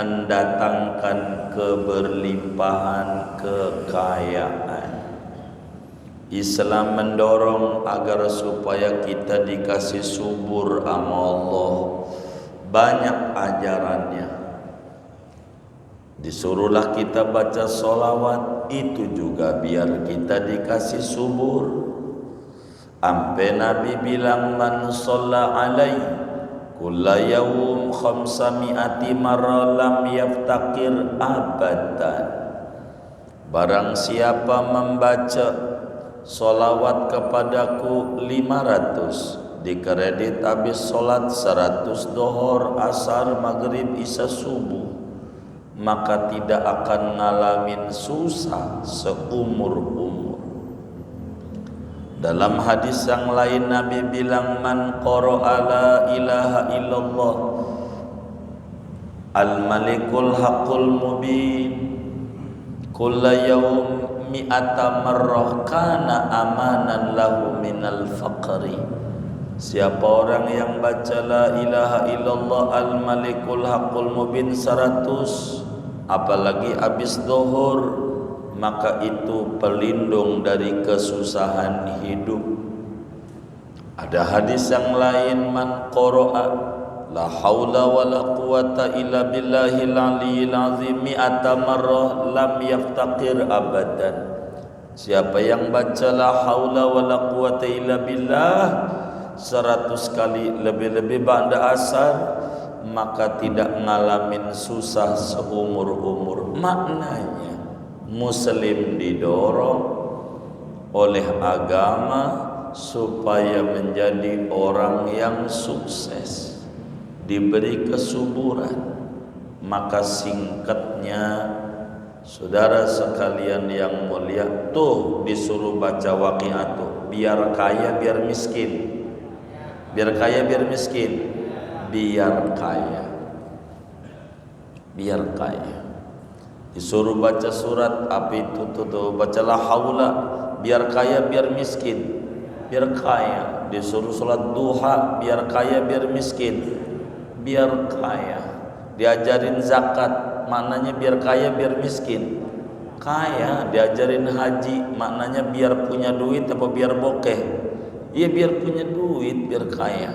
mendatangkan keberlimpahan kekayaan. Islam mendorong agar supaya kita dikasih subur sama Allah, banyak ajarannya. Disuruhlah kita baca sholawat, itu juga biar kita dikasih subur. Ampe Nabi bilang, man sholla alaihi kulla yawm khamsami'ati marra lam yaftaqir abadan. Barang siapa membaca solawat kepadaku 500, dikredit habis solat 100 dohor, asar, maghrib, isya, subuh, maka tidak akan ngalamin susah seumur-umur. Dalam hadis yang lain Nabi bilang, man qara'a la ilaha illallah al-malikul haqqul mubin kulla yawm mi'ata marrah kana amanan lahu minal faqri. Siapa orang yang baca la ilaha illallah al-malikul haqqul mubin 100, apalagi habis zuhur, maka itu pelindung dari kesusahan hidup. Ada hadis yang lain, man qara'a la haula wala quwata illa billahil aliyyil azim mi'ata marrah lam yaftaqir abadan. Siapa yang baca la haula wala quwata illa billah 100 kali, lebih-lebih ba'da asar, maka tidak ngalamin susah seumur-umur. Maknanya Muslim didorong oleh agama supaya menjadi orang yang sukses, diberi kesuburan. Maka singkatnya, saudara sekalian yang mulia, tuh disuruh baca Waqiah tuh, biar kaya biar miskin, biar kaya biar miskin, biar kaya biar kaya. Disuruh baca surat apa itu tuh, bacalah haula, biar kaya biar miskin, biar kaya. Disuruh salat duha, biar kaya biar miskin, biar kaya. Diajarin zakat, maknanya biar kaya biar miskin, kaya. Diajarin haji, maknanya biar punya duit apa biar bokeh? Iya biar punya duit, biar kaya.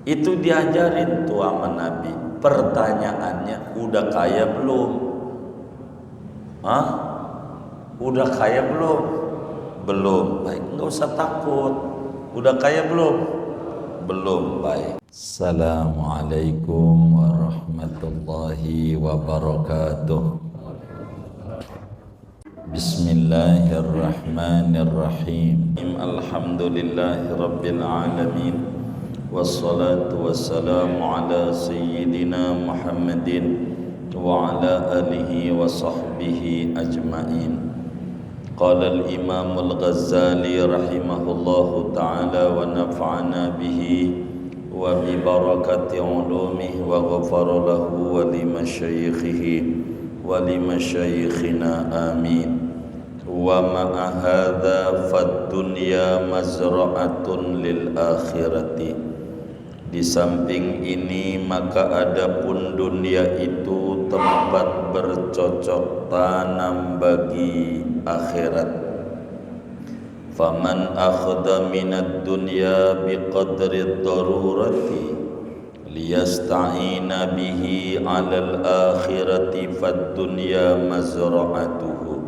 Itu diajarin tuh sama Nabi. Pertanyaannya, udah kaya belum? Hah? Udah kaya belum? Belum. Baik, enggak usah takut. Udah kaya belum? Belum. Baik. Assalamualaikum warahmatullahi wabarakatuh. Bismillahirrahmanirrahim. Alhamdulillahi rabbil alamin. Wassalatu wassalamu ala sayyidina Muhammadin wa ala alihi wa sahbihi ajma'in. Qala al-Imam al-Ghazali rahimahullahu ta'ala wa nafa'ana bihi wa bi barakati ulumihi wa ghafara lahu wa li masyayikhihi wa li masyayikhina amin. Wa ma'a hadza fad dunya mazra'atun lil akhirati. Di samping ini maka adapun dunia itu tempat bercocok tanam bagi akhirat. Faman akhadha minad dunya biqadri darurati liyasta'ina bihi 'alal akhirati fad dunya mazra'atuhu.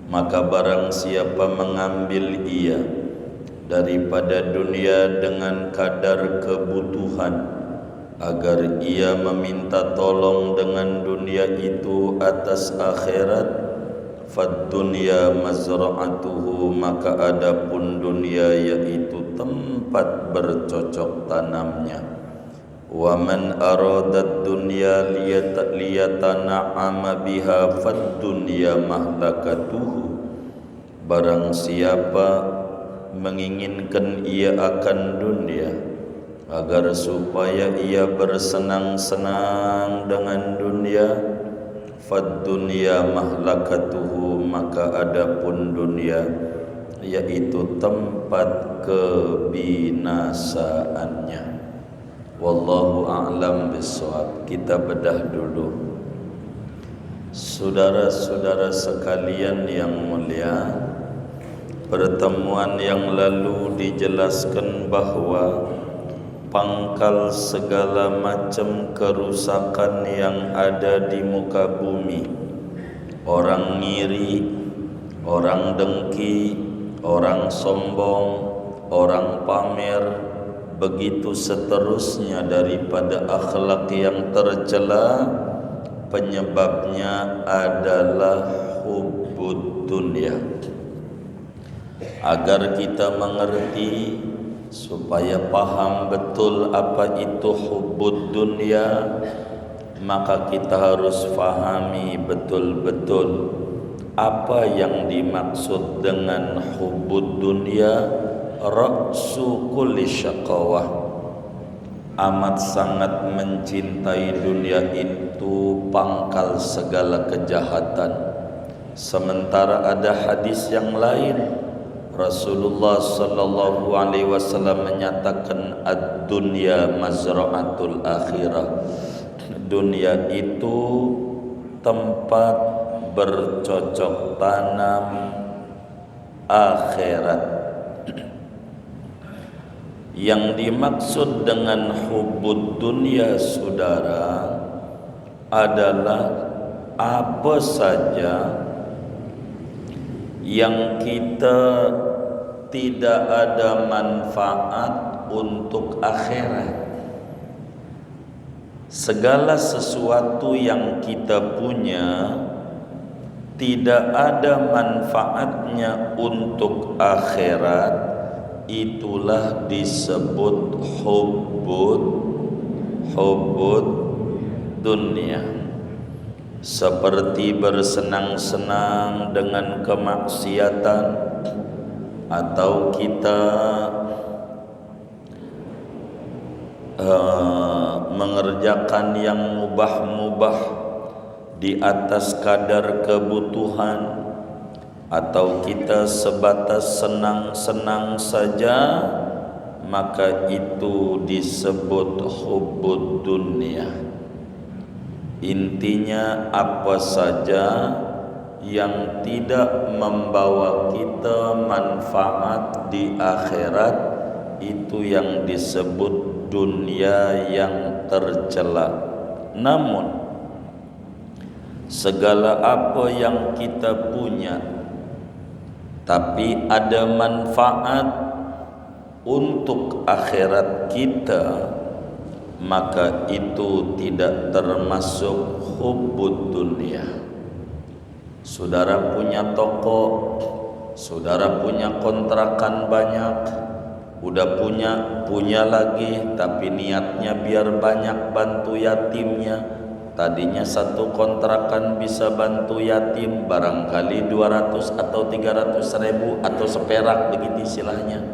Maka barang siapa mengambil ia daripada dunia dengan kadar kebutuhan, agar ia meminta tolong dengan dunia itu atas akhirat, fad dunya mazra'atuhu, maka adapun dunia yaitu tempat bercocok tanamnya. Wa man aradad dunya liyatana'ama biha fad dunya mahlakatuhu. Barang siapa menginginkan ia akan dunia agar supaya ia bersenang-senang dengan dunia, fad dunya mahlakatuhu, maka adapun dunia yaitu tempat kebinasaannya. Wallahu a'lam bishawab. Kita bedah dulu. Saudara-saudara sekalian yang mulia, pertemuan yang lalu dijelaskan bahwa pangkal segala macam kerusakan yang ada di muka bumi, orang ngiri, orang dengki, orang sombong, orang pamer, begitu seterusnya daripada akhlak yang tercela, penyebabnya adalah hubbud dunya. Agar kita mengerti, supaya paham betul apa itu hubbud dunya, maka kita harus fahami betul-betul apa yang dimaksud dengan hubbud dunya. Ra'su kulli syaqawah, amat sangat mencintai dunia itu pangkal segala kejahatan. Sementara ada hadis yang lain, Rasulullah sallallahu alaihi wasallam menyatakan ad-dunya mazra'atul akhirah. Dunia itu tempat bercocok tanam akhirat. Yang dimaksud dengan hubbud dunya, saudara, adalah apa saja yang kita tidak ada manfaat untuk akhirat. Segala sesuatu yang kita punya tidak ada manfaatnya untuk akhirat, itulah disebut hubbud dunia. Seperti bersenang-senang dengan kemaksiatan, atau kita mengerjakan yang mubah-mubah di atas kadar kebutuhan, atau kita sebatas senang-senang saja, maka itu disebut hubbud dunia. Intinya apa saja yang tidak membawa kita manfaat di akhirat, itu yang disebut dunia yang tercela. Namun segala apa yang kita punya tapi ada manfaat untuk akhirat kita, maka itu tidak termasuk hubbud dunia. Saudara punya toko, saudara punya kontrakan banyak, udah punya lagi, tapi niatnya biar banyak bantu yatimnya. Tadinya satu kontrakan bisa bantu yatim barangkali 200 atau 300 ribu atau seperak, begitu istilahnya.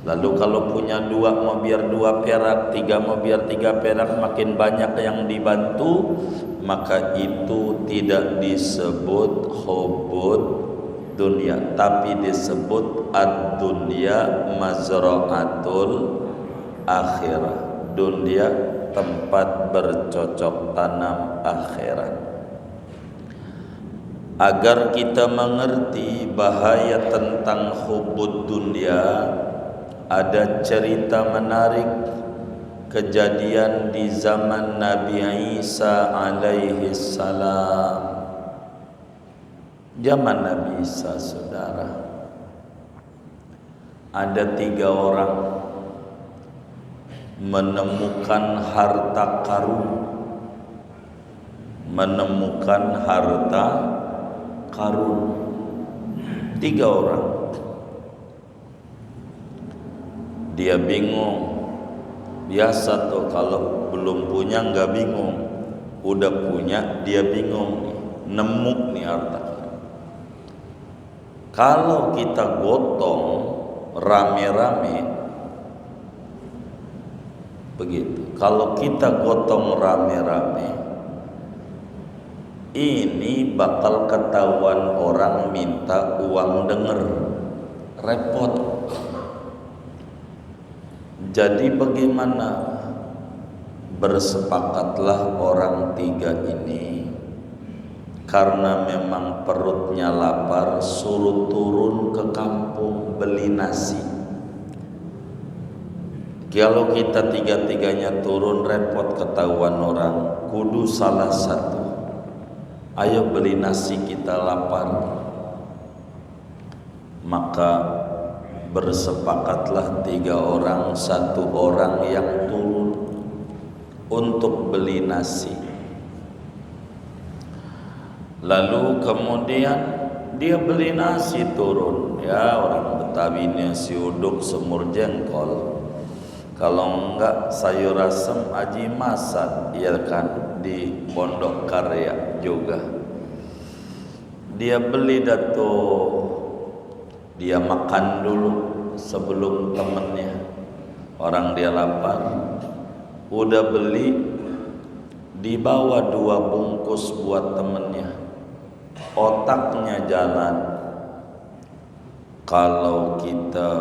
Lalu kalau punya dua, mau biar 2 perak, 3 mau biar 3 perak, makin banyak yang dibantu, maka itu tidak disebut hubbud dunia, tapi disebut ad-dunya mazra'atul akhirah. Dunia tempat bercocok tanam akhirat. Agar kita mengerti bahaya tentang hubbud dunia, ada cerita menarik kejadian di zaman Nabi Isa alaihi salam. Zaman Nabi Isa, saudara, ada 3 orang menemukan harta karun. Menemukan harta karun 3 orang. Dia bingung. Biasa tuh kalau belum punya nggak bingung, udah punya dia bingung. Nemu nih harta karun. Kalau kita gotong rame-rame, begitu. Kalau kita gotong rame-rame, ini bakal ketahuan orang minta uang denger, repot. Jadi bagaimana? bersepakatlah orang tiga ini karena memang perutnya lapar, suruh turun ke kampung beli nasi. Kalau kita tiga-tiganya turun repot ketahuan orang, kudu salah satu. Ayo beli nasi, kita lapar. Maka bersepakatlah tiga orang, satu orang yang turun untuk beli nasi. Lalu kemudian dia beli nasi turun. Ya, orang Betawi nasi uduk semur jengkol. Kalau enggak sayur asem aji masak, ya kan, di Pondok Karya juga. Dia beli dia makan dulu sebelum temennya. Orang dia lapar, udah beli, dibawa 2 bungkus buat temennya. Otaknya jalan. Kalau kita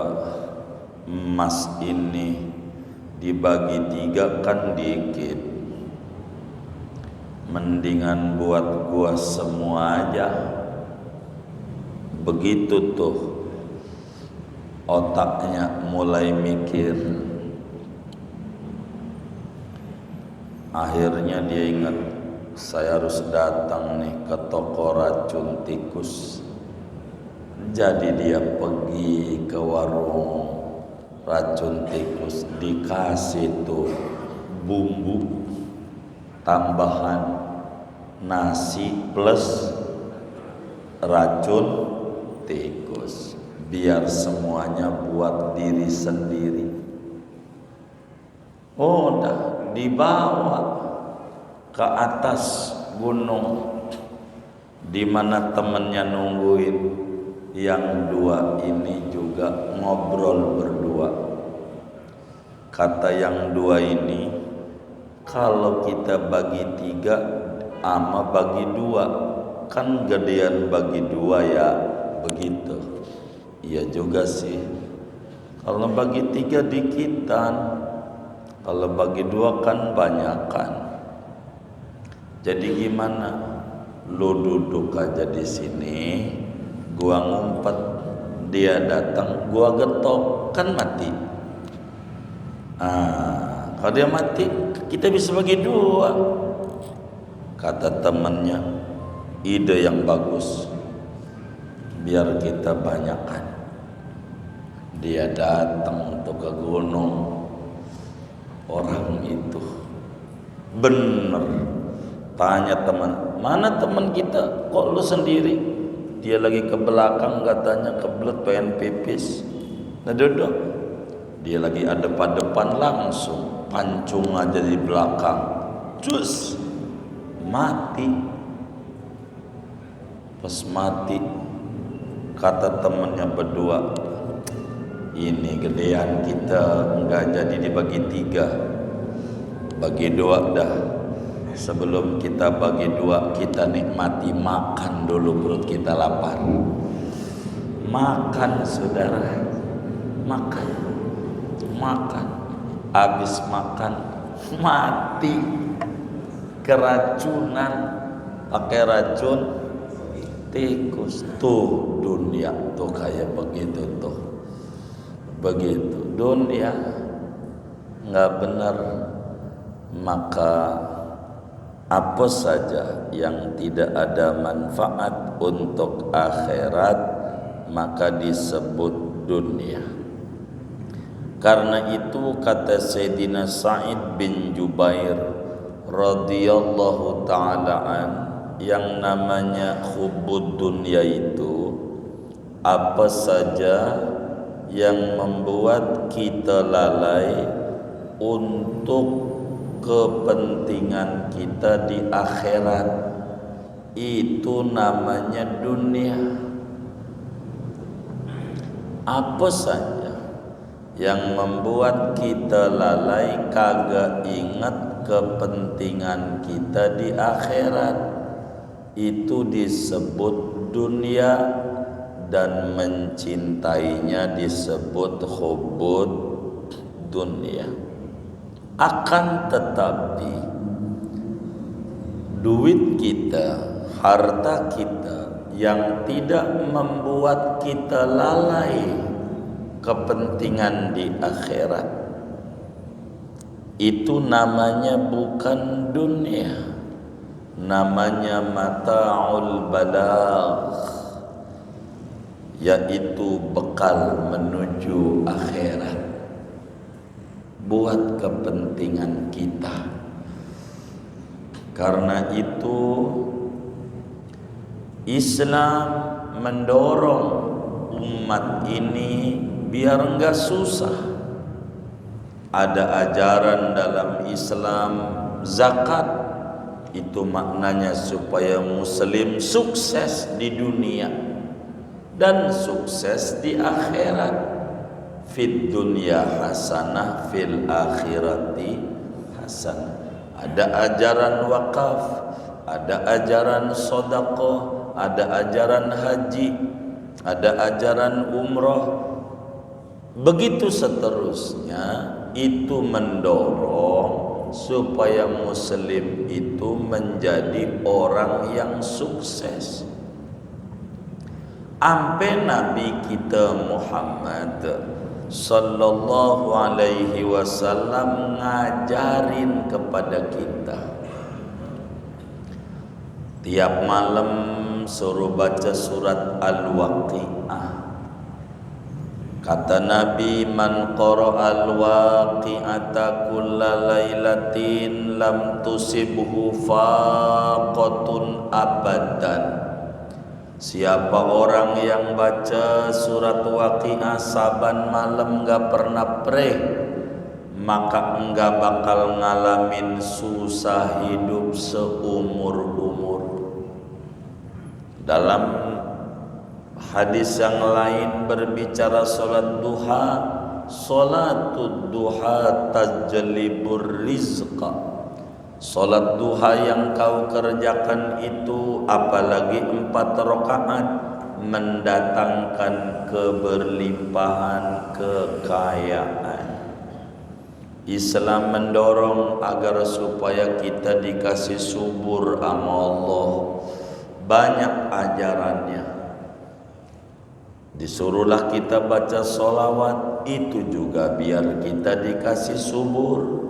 emas ini dibagi 3 kan dikit, mendingan buat gua semua aja. Begitu tuh otaknya mulai mikir. Akhirnya dia ingat, saya harus datang nih ke toko racun tikus. Jadi dia pergi ke warung racun tikus, dikasih tuh bumbu tambahan nasi plus racun tikus, biar semuanya buat diri sendiri. Udah dibawa ke atas gunung, di mana temennya nungguin. Yang 2 ini juga ngobrol berdua. Kata yang 2 ini, kalau kita bagi 3 ama bagi 2, kan gedean bagi 2 ya, begitu. Iya juga sih. Kalau bagi 3 dikitan, kalau bagi 2 kan banyakan. Jadi gimana? Lu duduk aja di sini, gua ngumpet, dia datang, gua getok, kan mati. Kalau dia mati, kita bisa bagi 2. Kata temannya, ide yang bagus, biar kita banyakkan. Dia datang untuk ke gunung. Orang itu bener, tanya teman, mana teman kita, kok lu sendiri? Dia lagi ke belakang, katanya kebelet pengen pipis. Nah duduk, dia lagi ada pada depan, langsung pancung aja di belakang, cus, mati. Pas mati, kata temennya berdua, ini gedean kita enggak jadi dibagi 3, bagi 2 dah. Sebelum kita bagi 2, kita nikmati makan dulu, perut kita lapar. Makan saudara, makan. Habis makan mati, keracunan pakai racun tikus. Tuh dunia tuh kayak begitu tuh. Begitu dunia nggak benar, maka apa saja yang tidak ada manfaat untuk akhirat maka disebut dunia. Karena itu kata Sayyidina Sa'id bin Jubair radhiyallahu ta'ala an, yang namanya hubbud dunya itu apa saja yang membuat kita lalai untuk kepentingan kita di akhirat, itu namanya dunia. Apa saja yang membuat kita lalai, kagak ingat kepentingan kita di akhirat, itu disebut dunia, dan mencintainya disebut hubbud dunia. Akan tetapi duit kita, harta kita yang tidak membuat kita lalai kepentingan di akhirat, itu namanya bukan dunia, namanya mata'ul balagh, yaitu bekal menuju akhirat buat kepentingan kita. Karena itu Islam mendorong umat ini biar enggak susah. Ada ajaran dalam Islam zakat, itu maknanya supaya muslim sukses di dunia dan sukses di akhirat. Fid dunya hasanah, fil akhirati hasanah. Ada ajaran wakaf, ada ajaran sedekah, ada ajaran haji, ada ajaran umroh. Begitu seterusnya, itu mendorong supaya muslim itu menjadi orang yang sukses. Ampe Nabi kita Muhammad sallallahu alaihi wasallam ngajarin kepada kita, tiap malam suruh baca surat Al-Waqi'ah. Kata Nabi, man qara'a al-waqi'ata kulla lailatin lam tusibhu faqatun abadan. Siapa orang yang baca surat Waqi'ah saban malam enggak pernah pray, maka enggak bakal ngalamin susah hidup seumur-umur. Dalam hadis yang lain berbicara salat duha, salatud duha tajlibur rizqa. Salat duha yang kau kerjakan itu, apalagi 4 rakaat, mendatangkan keberlimpahan kekayaan. Islam mendorong agar supaya kita dikasih subur sama Allah. Banyak ajarannya. Disuruhlah kita baca sholawat, itu juga biar kita dikasih subur.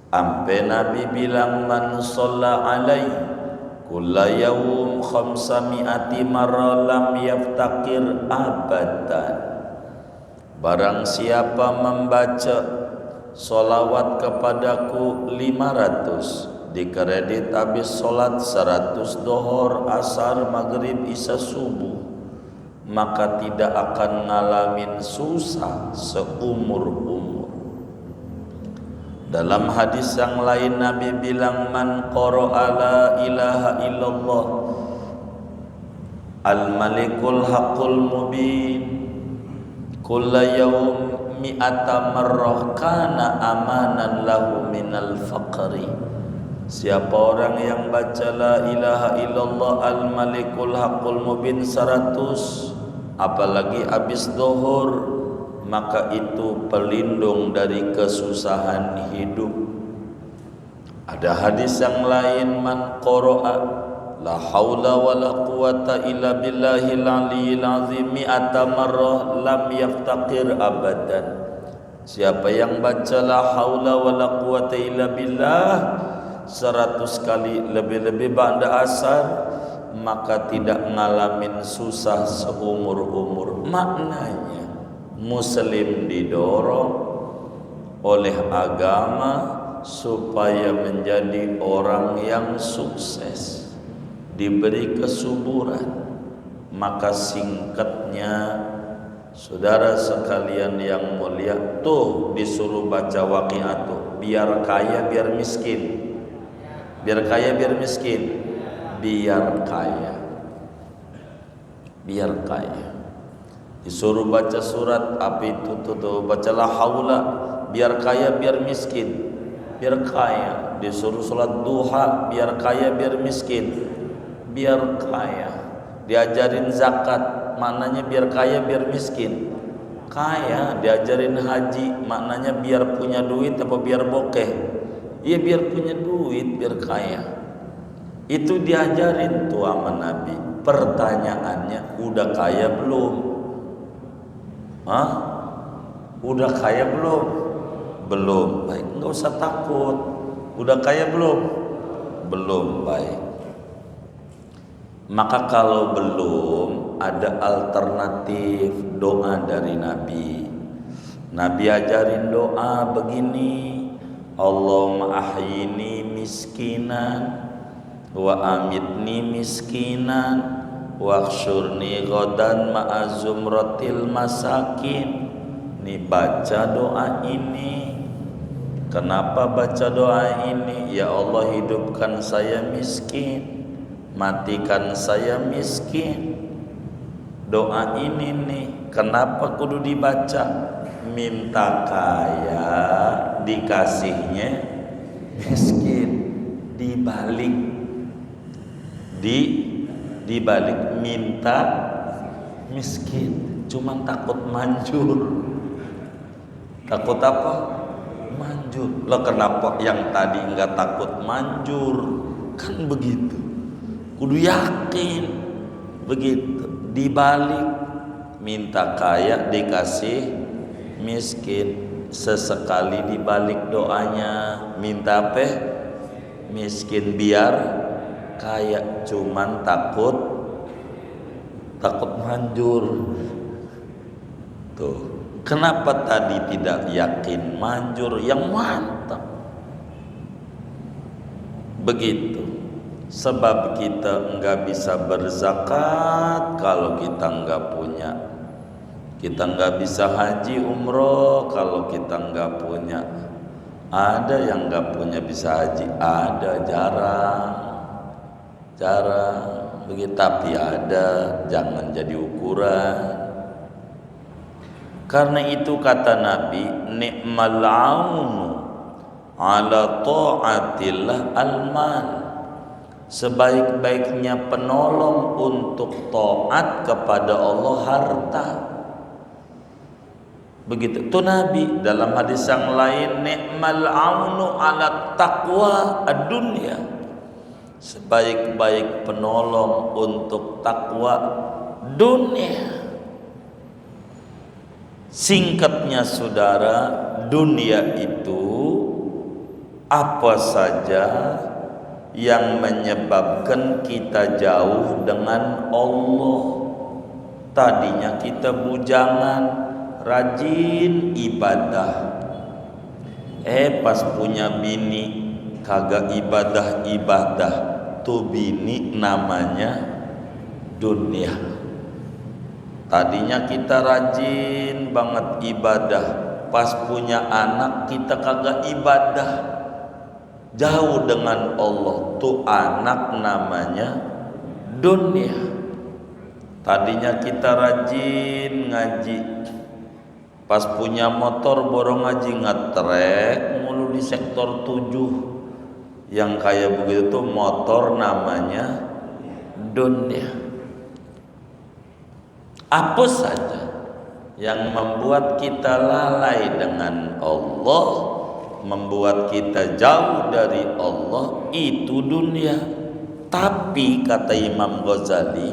Ampe Nabi bilang, man sholla alai kulla yawm 500 marra lam yaftakir abadan. Barang siapa membaca sholawat kepadaku 500, dikredit habis sholat 100 dohor, asar, maghrib, isya, subuh, maka tidak akan ngalamin susah seumur-umur. Dalam hadis yang lain Nabi bilang, man qara'a la ilaha illallah al-malikul haqqul mubin kulla yawm mi'ata marrah kana amanan lahu minal faqri. Siapa orang yang baca la ilaha illallah al-malikul haqqul mubin 100, apalagi habis zuhur, maka itu pelindung dari kesusahan hidup. Ada hadis yang lain, man qara'a la haula wala quwata illa billahil aliyyil azim mi'ata marrah lam yaftaqir abadan. Siapa yang baca la haula wala quwata illa billah 100 kali, lebih-lebih ba'da asar, maka tidak ngalamin susah seumur-umur. Maknanya muslim didorong oleh agama supaya menjadi orang yang sukses, diberi kesuburan. Maka singkatnya, saudara sekalian yang mulia, tuh disuruh baca Waqi'ah tuh, biar kaya biar miskin, biar kaya biar miskin, biar kaya, biar kaya. Disuruh baca surat apa itu tuh, baca la haula, biar kaya biar miskin, biar kaya. Disuruh salat duha, biar kaya biar miskin, biar kaya. Diajarin zakat, maknanya biar kaya biar miskin, kaya, diajarin haji, maknanya biar punya duit apa biar bokeh? Iya biar punya duit, biar kaya. Itu diajarin tuh sama Nabi. Pertanyaannya, udah kaya belum? Hah? Udah kaya belum? Belum. Baik, nggak usah takut. Udah kaya belum? Belum. Baik. Maka kalau belum, ada alternatif doa dari Nabi. Nabi ajarin doa begini, Allahumma ahyini miskinan wa amitni miskinan wakhsyurni ghadan ma'azumratil masakin. Nih baca doa ini. Kenapa baca doa ini? Ya Allah, hidupkan saya miskin, matikan saya miskin. Doa ini nih, kenapa kudu dibaca? Minta kaya, dikasihnya miskin. Dibalik minta miskin, cuman takut manjur. Takut apa? Manjur. Lo kenapa yang tadi enggak takut manjur? Kan begitu. Kudu yakin begitu. Dibalik minta kaya dikasih miskin. Sesekali dibalik doanya minta apa? Miskin biar kaya, cuman takut manjur. Tuh, kenapa tadi tidak yakin manjur yang mantap? Begitu. Sebab kita enggak bisa berzakat kalau kita enggak punya. Kita enggak bisa haji umroh kalau kita enggak punya. Ada yang enggak punya bisa haji, ada jarang begitu, tapi ada, jangan jadi ukuran. Karena itu kata Nabi, ni'mal aunu ala ta'atillah al-mal. Sebaik-baiknya penolong untuk taat kepada Allah harta. Begitu tuh Nabi. Dalam hadis yang lain, ni'mal aunu ala taqwa ad-dunya. Sebaik-baik penolong untuk takwa dunia. Singkatnya saudara, dunia itu apa saja yang menyebabkan kita jauh dengan Allah. Tadinya kita bujangan, rajin ibadah. Pas punya bini kagak ibadah. Tuh bini namanya dunia. Tadinya kita rajin banget ibadah, pas punya anak kita kagak ibadah, jauh dengan Allah. Tuh anak namanya dunia. Tadinya kita rajin ngaji, pas punya motor borong ngaji, ngetrek mulu di sektor 7. Yang kayak begitu tuh motor namanya dunia. Apa saja yang membuat kita lalai dengan Allah, membuat kita jauh dari Allah, itu dunia. Tapi kata Imam Ghazali,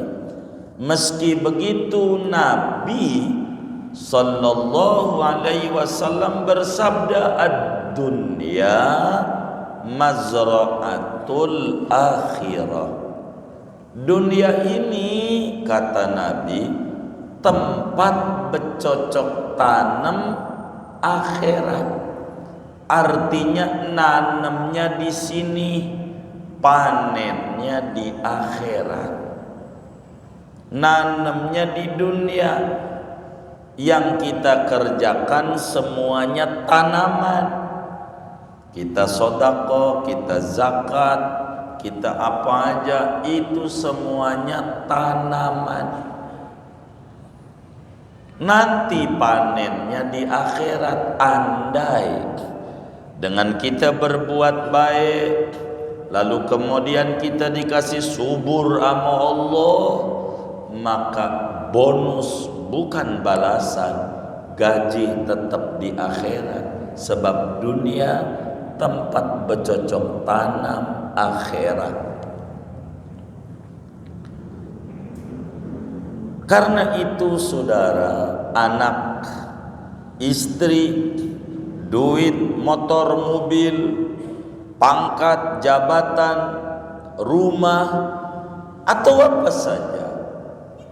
meski begitu Nabi sallallahu alaihi wasallam bersabda, ad-dunya mazra'atul akhirah. Dunia ini kata Nabi tempat bercocok tanam akhirat. Artinya nanamnya di sini, panennya di akhirat. Nanamnya di dunia, yang kita kerjakan semuanya tanaman. Kita sodako, kita zakat, kita apa aja, itu semuanya tanaman. Nanti panennya di akhirat. Andai dengan kita berbuat baik, lalu kemudian kita dikasih subur sama Allah, maka bonus bukan balasan, gaji tetap di akhirat, sebab dunia tempat bercocok tanam akhirat. Karena itu saudara, anak, istri, duit, motor, mobil, pangkat, jabatan, rumah, atau apa saja,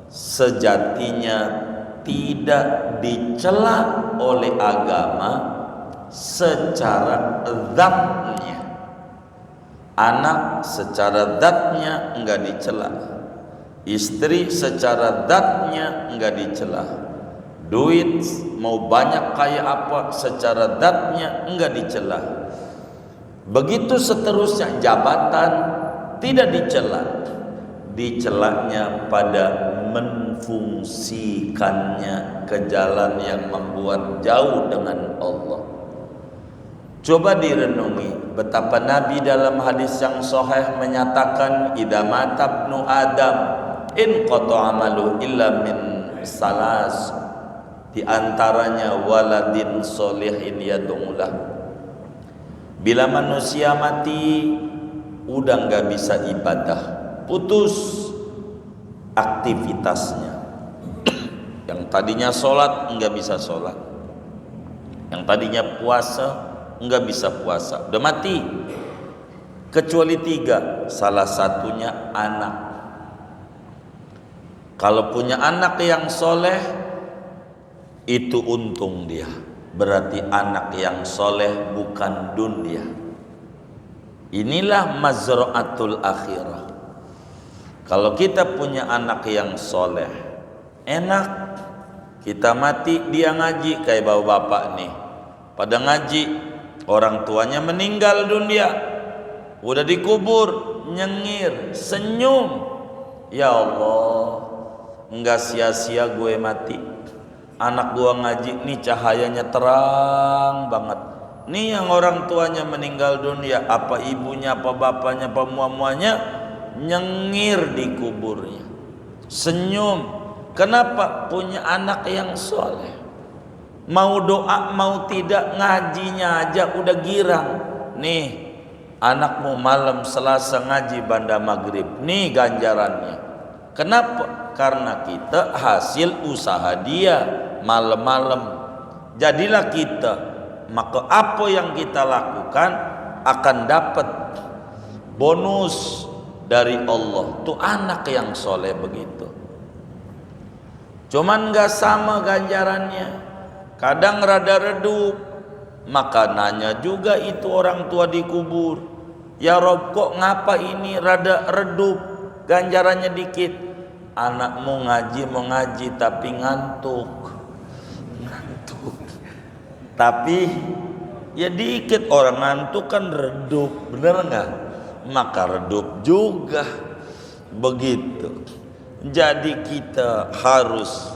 sejatinya tidak dicela oleh agama secara zatnya. Anak secara zatnya enggak dicela, istri secara zatnya enggak dicela, duit mau banyak kayak apa secara zatnya enggak dicela. Begitu seterusnya, jabatan tidak dicela, dicelanya pada menfungsikannya ke jalan yang membuat jauh dengan Allah. Coba direnungi betapa Nabi dalam hadis yang sahih menyatakan, idza mata ibnu Adam in qata amalu illa min salas, di antaranya waladin solihin yad'ulah. Bila manusia mati udah nggak bisa ibadah, putus aktivitasnya. Yang tadinya sholat enggak bisa sholat, yang tadinya puasa enggak bisa puasa, udah mati. Kecuali 3, salah satunya anak. Kalau punya anak yang soleh, itu untung dia. Berarti anak yang soleh bukan dunia. Inilah mazra'atul akhirah. Kalau kita punya anak yang soleh, enak. Kita mati dia ngaji, kayak bapak-bapak nih pada ngaji, orang tuanya meninggal dunia, udah dikubur, nyengir, senyum, ya Allah, enggak sia-sia gue mati. Anak gua ngaji nih, cahayanya terang banget. Nih yang orang tuanya meninggal dunia, apa ibunya, apa bapaknya, apa muanya, nyengir di kuburnya, senyum. Kenapa? Punya anak yang soleh. Mau doa mau tidak, ngajinya aja udah girang. Nih anakmu malam Selasa ngaji banda maghrib, nih ganjarannya. Kenapa? Karena kita hasil usaha dia malam-malam. Jadilah kita, maka apa yang kita lakukan akan dapat bonus dari Allah. Tuh anak yang soleh begitu. Cuman gak sama ganjarannya. Kadang rada redup, makanannya juga itu orang tua dikubur. Ya Rob, kok ngapa ini rada redup, ganjarannya dikit. Anakmu mau ngaji tapi ngantuk. Tapi ya dikit, orang ngantuk kan redup, bener nggak? Maka redup juga begitu. Jadi kita harus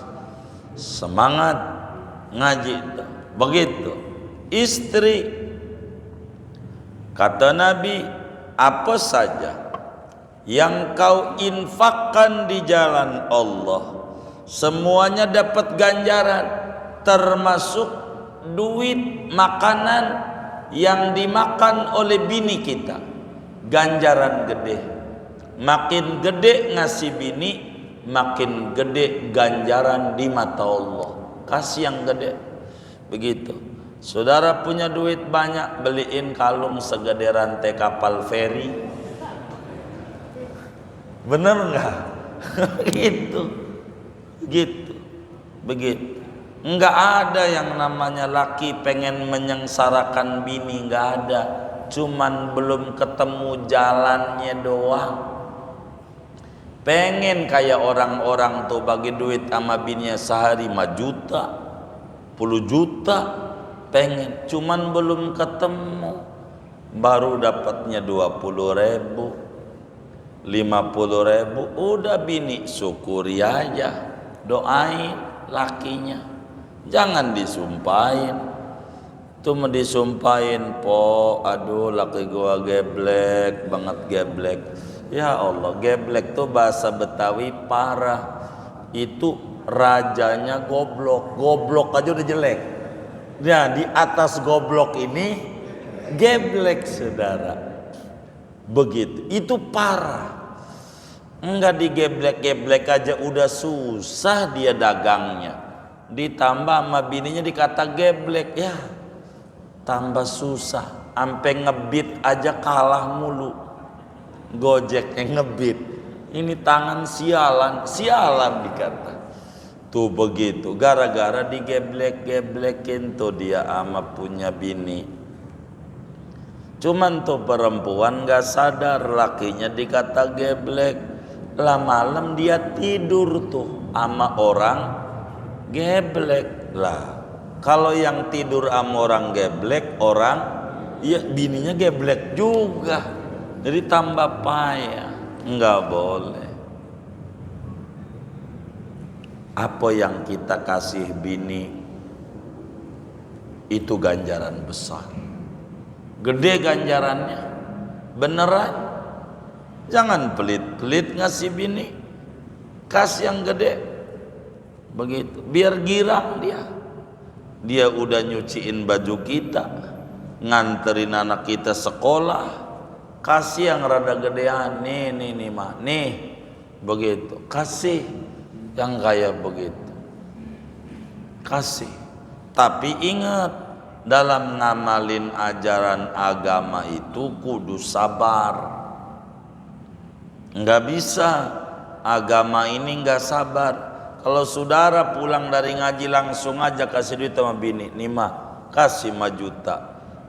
semangat ngaji. Begitu. Istri, kata Nabi, apa saja yang kau infakkan di jalan Allah, semuanya dapat ganjaran, termasuk duit makanan yang dimakan oleh bini kita. Ganjaran gede. Makin gede ngasih bini, makin gede ganjaran di mata Allah. Kasih yang gede. Begitu. Saudara punya duit banyak, beliin kalung segede rantai kapal feri. Bener nggak? Gitu. Begitu. Enggak ada yang namanya laki pengen menyengsarakan bini, enggak ada. Cuman belum ketemu jalannya doang. Pengen kayak orang-orang tuh bagi duit sama bininya sehari 5 juta, 10 juta, pengen. Cuman belum ketemu. Baru dapatnya 20.000, 50.000, udah bini syukuri aja, doain lakinya, jangan disumpahin. Cuma disumpahin, po, aduh laki gua geblek banget, geblek. Ya Allah, geblek tuh bahasa Betawi parah. Itu rajanya goblok. Goblok aja udah jelek. Nah, di atas goblok ini geblek, saudara. Begitu. Itu parah. Enggak digeblek-geblek aja udah susah dia dagangnya. Ditambah sama bininya dikata geblek, ya tambah susah. Sampai ngebit aja kalah mulu. Gojeknya ngebit. Ini tangan sialan dikata. Tuh begitu, gara-gara digeblek-geblekin tuh dia ama punya bini. Cuman tuh perempuan gak sadar lakinya dikata geblek. Lah malam dia tidur tuh ama orang geblek. Lah kalau yang tidur ama orang geblek, orang ya bininya geblek juga. Jadi tambah payah. Enggak boleh. Apa yang kita kasih bini itu ganjaran besar. Gede ganjarannya. Beneran. Jangan pelit-pelit ngasih bini. Kasih yang gede. Begitu. Biar girang dia. Dia udah nyuciin baju kita, nganterin anak kita sekolah. Kasih yang rada gedean. Nih mah. Nih. Begitu. Kasih yang kayak begitu. Kasih. Tapi ingat, dalam ngamalin ajaran agama itu kudu sabar. Enggak bisa agama ini enggak sabar. Kalau saudara pulang dari ngaji langsung aja kasih duit sama bini, nih mah kasih 5 juta.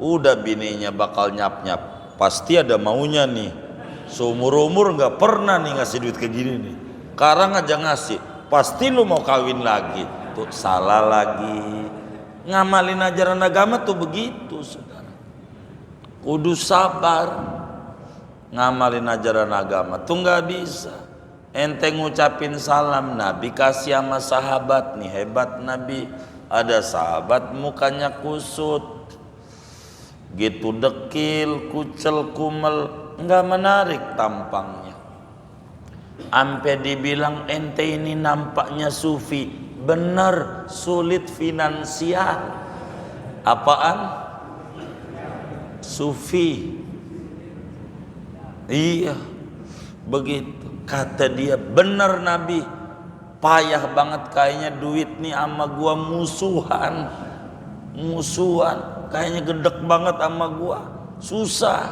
Udah bininya bakal nyap-nyap. Pasti ada maunya nih. Seumur-umur enggak pernah nih ngasih duit kayak gini nih. Sekarang aja ngasih. Pasti lu mau kawin lagi. Tuh salah lagi. Ngamalin ajaran agama tuh begitu, saudara. Kudu sabar. Ngamalin ajaran agama tuh nggak bisa. Ente ngucapin salam Nabi kasih sama sahabat nih, hebat Nabi. Ada sahabat mukanya kusut, gitu dekil, kucel, kumel, nggak menarik tampangnya. Ampe dibilang ente ini nampaknya sufi. Bener, sulit finansial. Apaan? Sufi. Iya, begitu. Kata dia, bener Nabi. Payah banget kayaknya duit nih sama gua musuhan. Kayaknya gedek banget sama gua. Susah.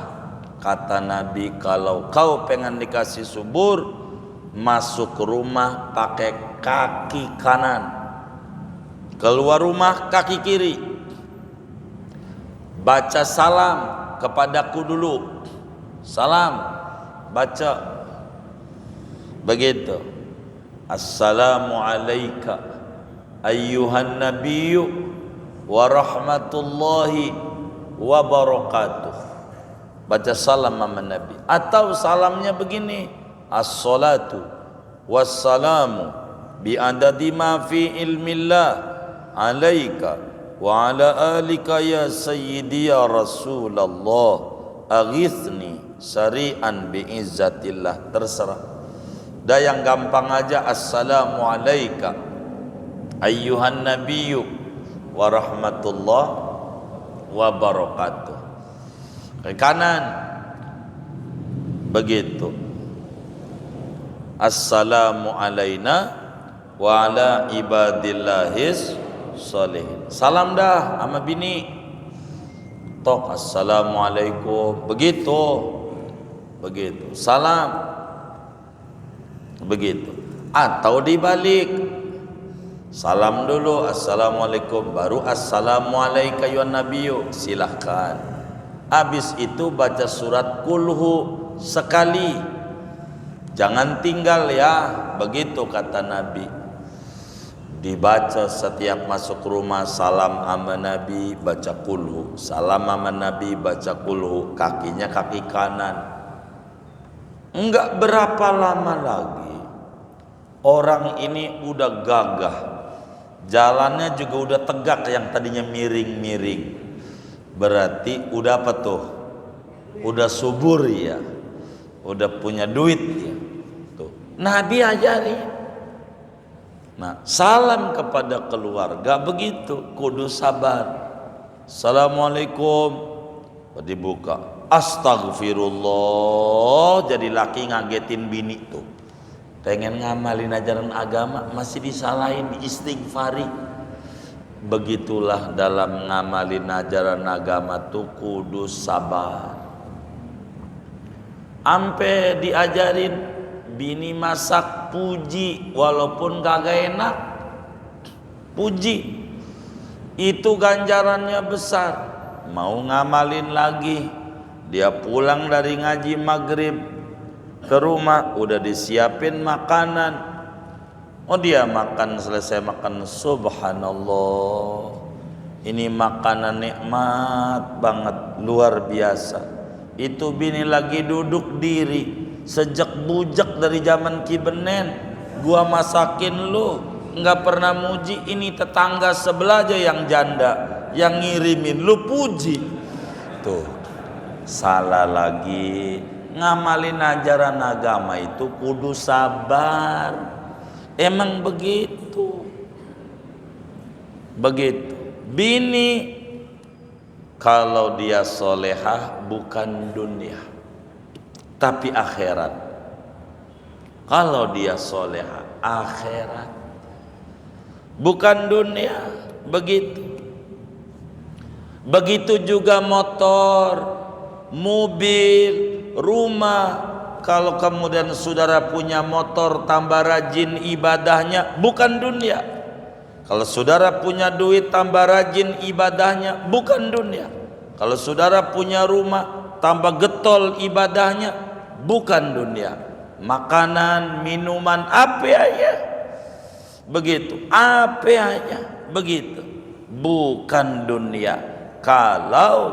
Kata Nabi, kalau kau pengen dikasih subur, masuk rumah pakai kaki kanan, keluar rumah kaki kiri. Baca salam kepadaku dulu. Salam, baca begitu. Assalamu alayka ayyuhan nabiyyu wa rahmatullahi wa barakatuh. Baca salam sama Nabi. Atau salamnya begini, as-salatu wassalamu bi'adadi ma fi ilmillah alaika wa ala alika ya sayyidi ya Rasulullah aghithni sari'an bi'izzatillah. Terserah. Dah yang gampang aja, assalamu alayka ayyuhan nabiyyu wa rahmatullah wa barakatuh. Ke kanan begitu. Assalamu alayna wa ala ibadillahis sholihin. Salam dah sama bini. Tok assalamualaikum. Begitu. Salam. Begitu. Atau dibalik. Salam dulu assalamualaikum, baru assalamu alayka ya nabiyyu. Silahkan. Habis itu baca surat kulhu sekali. Jangan tinggal ya. Begitu kata Nabi. Dibaca setiap masuk rumah, salam sama Nabi, baca kulhu. Salam sama Nabi, baca kulhu. Kakinya kaki kanan. Enggak berapa lama lagi orang ini udah gagah. Jalannya juga udah tegak, yang tadinya miring-miring. Berarti udah apa tuh? Udah subur ya. Udah punya duit ya. Tuh. Nabi ajari. Nah, salam kepada keluarga begitu, kudu sabar. Assalamualaikum, dibuka. Astagfirullah, jadi laki ngagetin bini tuh. Pengen ngamalin ajaran agama masih disalahin, diistighfari. Begitulah dalam ngamalin ajaran agama tuh kudu sabar. Ampe diajarin bini masak puji walaupun kagak enak, puji itu ganjarannya besar. Mau ngamalin lagi, dia pulang dari ngaji maghrib ke rumah udah disiapin makanan. Oh, dia makan, selesai makan, subhanallah, ini makanan nikmat banget, luar biasa. Itu bini lagi duduk diri, sejak bujak dari zaman Kibenen gua masakin lu, nggak pernah muji. Ini tetangga sebelah aja yang janda yang ngirimin lu puji. Tuh, salah lagi. Ngamalin ajaran agama itu kudu sabar. Emang begitu. Begitu. Bini kalau dia solehah bukan dunia tapi akhirat. Kalau dia solehah akhirat, bukan dunia. Begitu. Begitu juga motor, mobil, rumah. Kalau kemudian saudara punya motor tambah rajin ibadahnya, bukan dunia. Kalau saudara punya duit tambah rajin ibadahnya, bukan dunia. Kalau saudara punya rumah tambah getol ibadahnya, bukan dunia. Makanan, minuman, apa aja begitu, apa aja begitu, bukan dunia. Kalau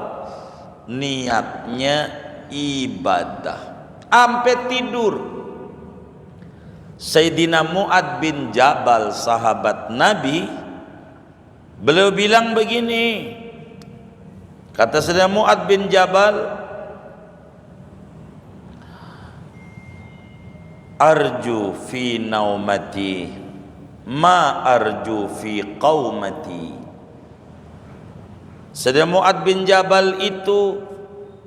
niatnya ibadah. Ampe tidur. Sayyidina Mu'ad bin Jabal, sahabat Nabi, beliau bilang begini, kata Sayyidina Mu'ad bin Jabal, arju fi naumati ma arju fi qaumati. Sayyidina Mu'ad bin Jabal itu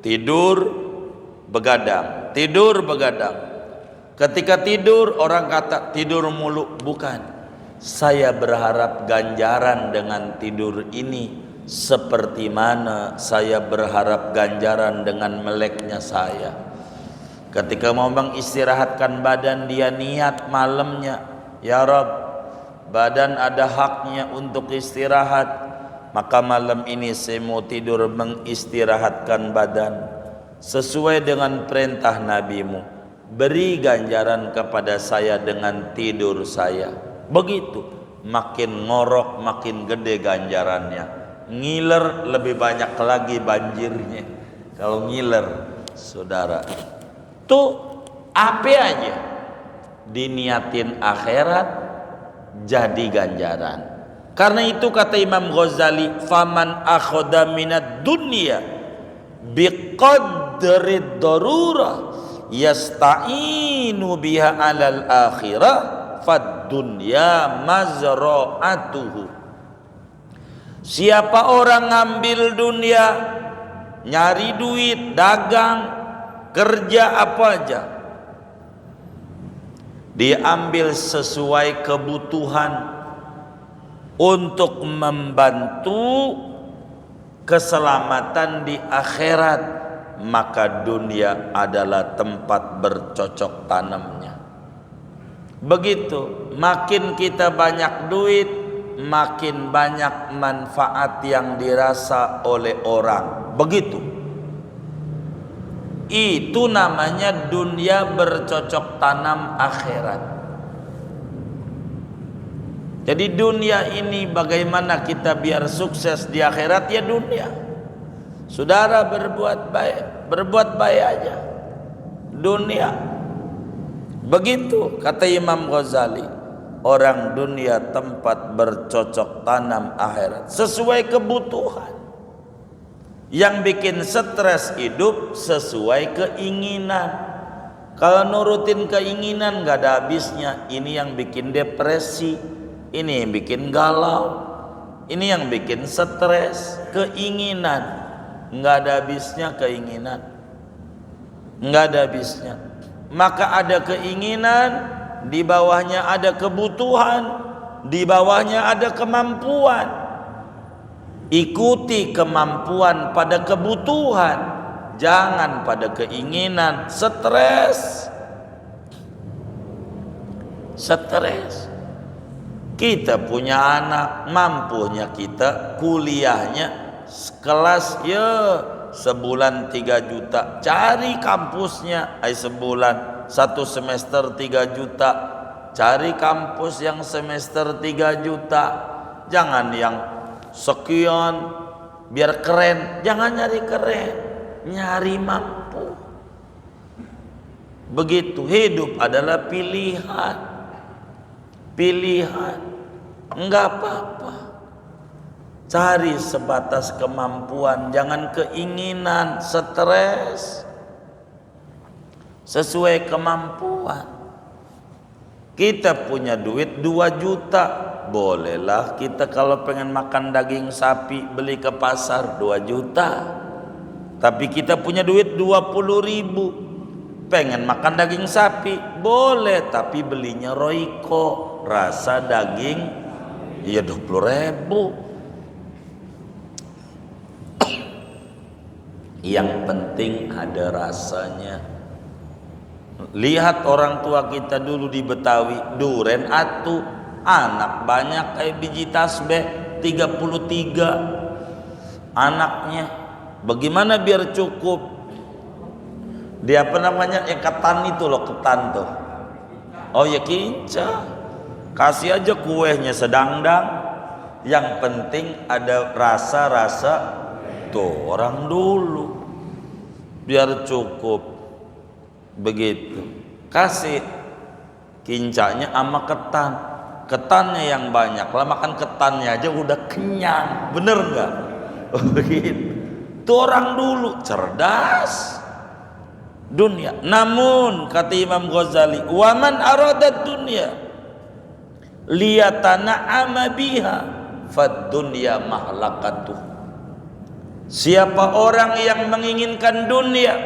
tidur begadang, tidur begadang. Ketika tidur orang kata tidur mulu, bukan. Saya berharap ganjaran dengan tidur ini seperti mana saya berharap ganjaran dengan meleknya saya. Ketika mau mengistirahatkan badan, dia niat malamnya, ya Rabb, badan ada haknya untuk istirahat, maka malam ini saya mau tidur mengistirahatkan badan sesuai dengan perintah Nabimu. Beri ganjaran kepada saya dengan tidur saya. Begitu, makin ngorok makin gede ganjarannya. Ngiler lebih banyak lagi banjirnya. Kalau ngiler, saudara, tuh apa aja diniatin akhirat jadi ganjaran. Karena itu kata Imam Ghazali, faman akhoda minad dunya biqadri darurah yasta'inu biha alal akhirah fad dunya mazra'atuhu. Siapa orang ngambil dunia, nyari duit, dagang, kerja apa aja, diambil sesuai kebutuhan untuk membantu keselamatan di akhirat, maka dunia adalah tempat bercocok tanamnya. Begitu, makin kita banyak duit, makin banyak manfaat yang dirasa oleh orang. Begitu. Itu namanya dunia bercocok tanam akhirat. Jadi dunia ini bagaimana kita biar sukses di akhirat, ya dunia. Saudara berbuat baik aja. Dunia. Begitu kata Imam Ghazali, orang dunia tempat bercocok tanam akhirat sesuai kebutuhan. Yang bikin stres hidup sesuai keinginan. Kalau nurutin keinginan gak ada habisnya. Ini yang bikin depresi, Ini yang bikin galau, ini yang bikin stres. Keinginan, nggak ada habisnya keinginan, nggak ada habisnya. Maka ada keinginan, di bawahnya ada kebutuhan, di bawahnya ada kemampuan. Ikuti kemampuan pada kebutuhan, jangan pada keinginan. Stres. Kita punya anak, mampunya kita kuliahnya kelas ya sebulan 3 juta. Cari kampusnya sebulan 1 semester 3 juta. Cari kampus yang semester 3 juta. Jangan yang sekian biar keren. Jangan nyari keren, nyari mampu. Begitu. Hidup adalah pilihan. Enggak apa-apa. Cari sebatas kemampuan, jangan keinginan. Stres sesuai kemampuan. Kita punya duit 2 juta, bolehlah kita kalau pengen makan daging sapi beli ke pasar 2 juta. Tapi kita punya duit 20 ribu, pengen makan daging sapi boleh, tapi belinya Royco rasa daging ya 20 ribu. Yang penting ada rasanya. Lihat orang tua kita dulu di Betawi, duren atu, anak banyak kayak biji tasbih, 33 anaknya. Bagaimana biar cukup? Dia apa namanya? Ketan itu loh, ketan tuh. Oh ya kinca. Kasih aja kuehnya sedangdang. Yang penting ada rasa-rasa. Tuh orang dulu. Biar cukup. Begitu. Kasih kincanya sama ketan. Ketannya yang banyak. Lah makan ketannya aja udah kenyang. Bener gak? Begitu. Tuh orang dulu cerdas. Dunia. Namun kata Imam Ghazali, waman aradat dunia liyatana'ama biha fad dunya mahlakatuh. Siapa orang yang menginginkan dunia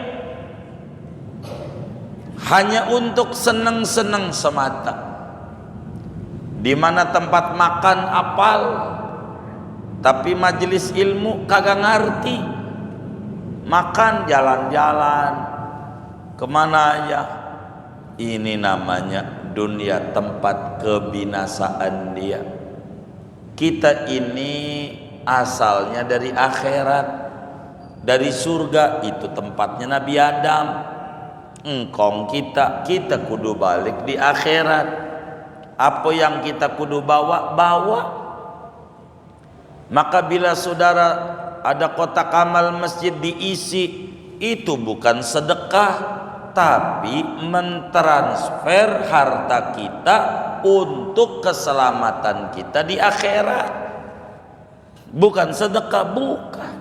hanya untuk senang-senang semata, di mana tempat makan apal tapi majelis ilmu kagak ngerti, makan jalan-jalan kemana aja, ini namanya dunia, tempat kebinasaan dia. Kita ini asalnya dari akhirat, dari surga, itu tempatnya Nabi Adam. Engkong kita kudu balik di akhirat. Apa yang kita kudu bawa. Maka bila saudara ada kotak amal masjid diisi, itu bukan sedekah, tapi mentransfer harta kita untuk keselamatan kita di akhirat. Bukan sedekah, bukan.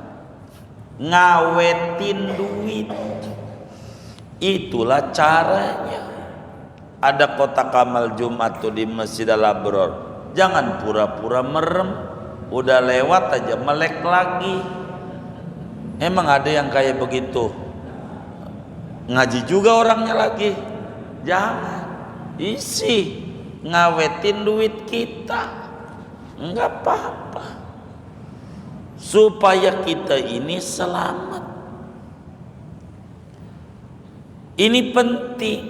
Ngawetin duit. Itulah caranya. Ada kotak amal Jumat tuh di Masjid Al-Abror. Jangan pura-pura merem, udah lewat aja melek lagi. Emang ada yang kayak begitu? Ngaji juga orangnya lagi. Jangan isi, ngawetin duit kita. Enggak apa-apa, supaya kita ini selamat. Ini penting.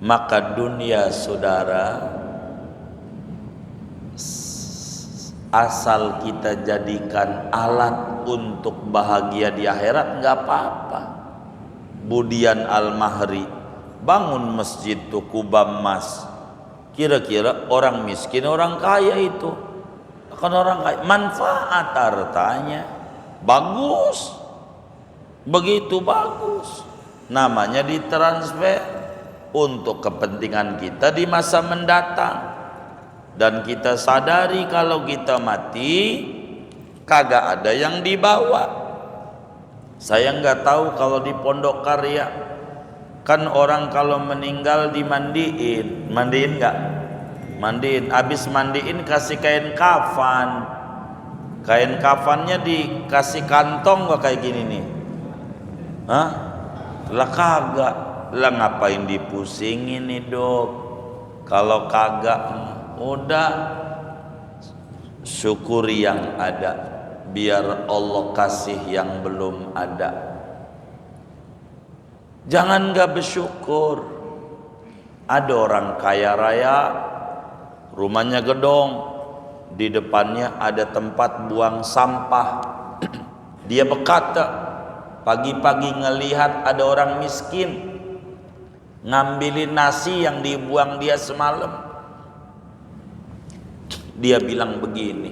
Maka dunia saudara, asal kita jadikan alat untuk bahagia di akhirat, enggak apa-apa. Budian Al-Mahri bangun masjid tuku emas. Kira-kira orang miskin orang kaya itu akan orang kaya, manfaat hartanya bagus, begitu bagus. Namanya ditransfer untuk kepentingan kita di masa mendatang. Dan kita sadari kalau kita mati kagak ada yang dibawa. Saya nggak tahu kalau di Pondok Karya kan orang kalau meninggal dimandiin, mandiin nggak? mandiin. Habis mandiin kasih kain kafan. Kain kafannya dikasih kantong gak kayak gini nih? Hah? Lah kagak. Lah ngapain dipusingin nih dok? Kalau kagak, udah syukuri yang ada, biar Allah kasih yang belum ada. Jangan gak bersyukur. Ada orang kaya raya, rumahnya gedong, di depannya ada tempat buang sampah. Dia berkata, pagi-pagi ngelihat ada orang miskin ngambilin nasi yang dibuang dia semalam. Dia bilang begini,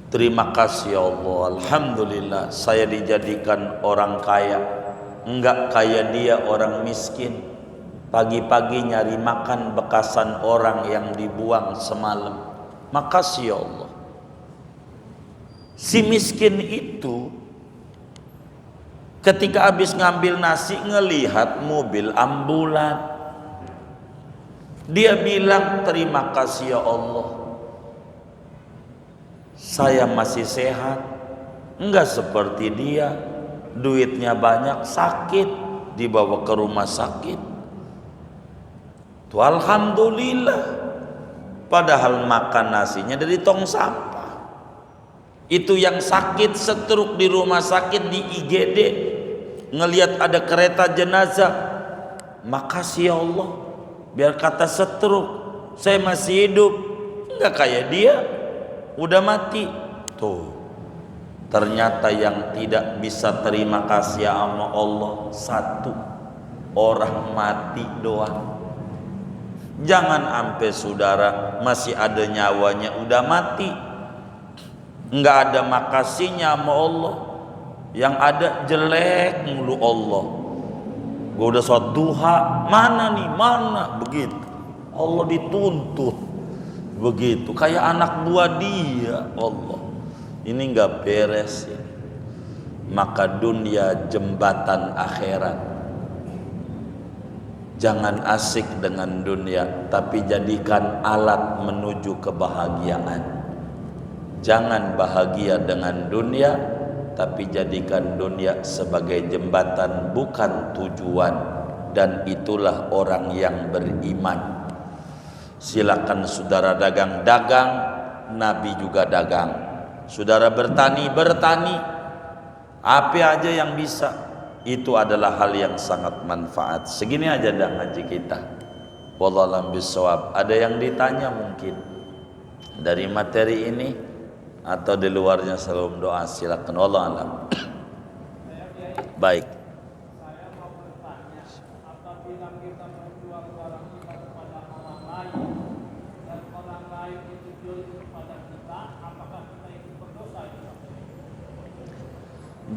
terima kasih ya Allah, alhamdulillah saya dijadikan orang kaya, enggak kayak dia orang miskin. Pagi-pagi nyari makan bekasan orang yang dibuang semalam. Makasih ya Allah. Si miskin itu ketika habis ngambil nasi ngelihat mobil ambulan, dia bilang terima kasih ya Allah, saya masih sehat, enggak seperti dia, duitnya banyak, sakit, dibawa ke rumah sakit. Tuh alhamdulillah. Padahal makan nasinya dari tong sampah. Itu yang sakit stroke di rumah sakit di IGD, ngelihat ada kereta jenazah, makasih ya Allah, biar kata stroke saya masih hidup. Enggak kayak dia, udah mati. Tuh, ternyata yang tidak bisa terima kasih sama Allah satu, orang mati doang. Jangan sampai saudara masih ada nyawanya udah mati, enggak ada makasihnya sama Allah, yang ada jelek mulu Allah. Gua udah sholat duha, mana nih, mana, begitu. Allah dituntut begitu, kayak anak buah dia. Allah, ini enggak beres ya. Maka dunia jembatan akhirat. Jangan asik dengan dunia, tapi jadikan alat menuju kebahagiaan. Jangan bahagia dengan dunia, tapi jadikan dunia sebagai jembatan, bukan tujuan. Dan itulah orang yang beriman. Silakan saudara dagang-dagang, Nabi juga dagang. Saudara bertani, apa aja yang bisa. Itu adalah hal yang sangat manfaat. Segini aja dah ngaji kita. Wallahu a'lam bishawab. Ada yang ditanya mungkin dari materi ini atau di luarnya sebelum doa, silakan. Wallahu a'lam. Baik. Saya mau bertanya, apabila kita menjual barang kita kepada orang lain dan orang lain itu jual kepada kita, apakah kita itu berdosa?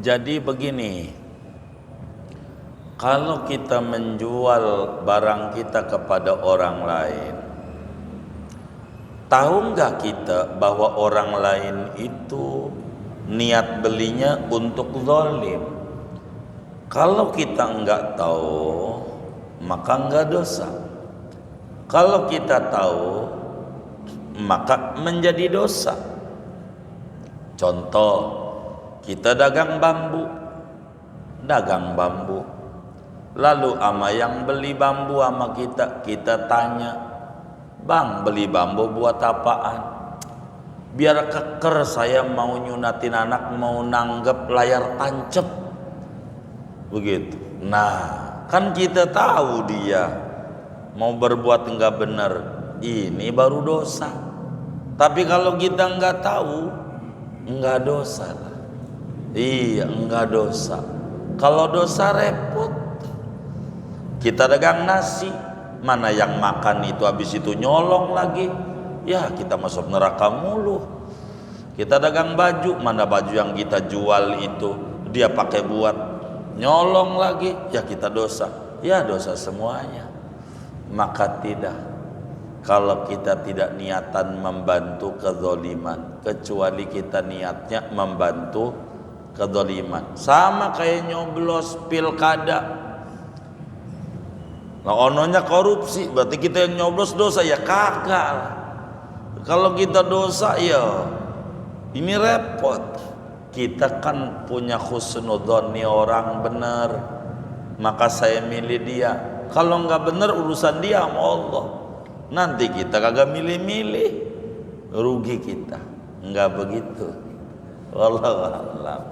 Jadi begini, kalau kita menjual barang kita kepada orang lain, tahu nggak kita bahwa orang lain itu niat belinya untuk zalim? Kalau kita nggak tahu, maka nggak dosa. Kalau kita tahu, maka menjadi dosa. Contoh, kita dagang bambu, lalu ama yang beli bambu sama kita tanya, bang beli bambu buat apaan? Biar keker, saya mau nyunatin anak, mau nanggep layar tancep, begitu. Nah, kan kita tahu dia mau berbuat enggak benar, ini baru dosa. Tapi kalau kita enggak tahu, enggak dosa. Iya, enggak dosa. Kalau dosa repot. Kita dagang nasi, mana yang makan itu habis itu nyolong lagi, ya kita masuk neraka mulu. Kita dagang baju, mana baju yang kita jual itu dia pakai buat nyolong lagi, ya kita dosa. Ya dosa semuanya. Maka tidak, kalau kita tidak niatan membantu kezaliman, kecuali kita niatnya membantu kezaliman. Sama kayak nyoblos pilkada, Nah ononya korupsi, berarti kita yang nyoblos dosa ya kagak lah. Kalau kita dosa ya ini repot. Kita kan punya husnudzon nih orang benar, maka saya milih dia. Kalau nggak benar urusan dia sama Allah. Nanti kita kagak milih-milih, rugi kita. Nggak begitu. Wallahu a'lam.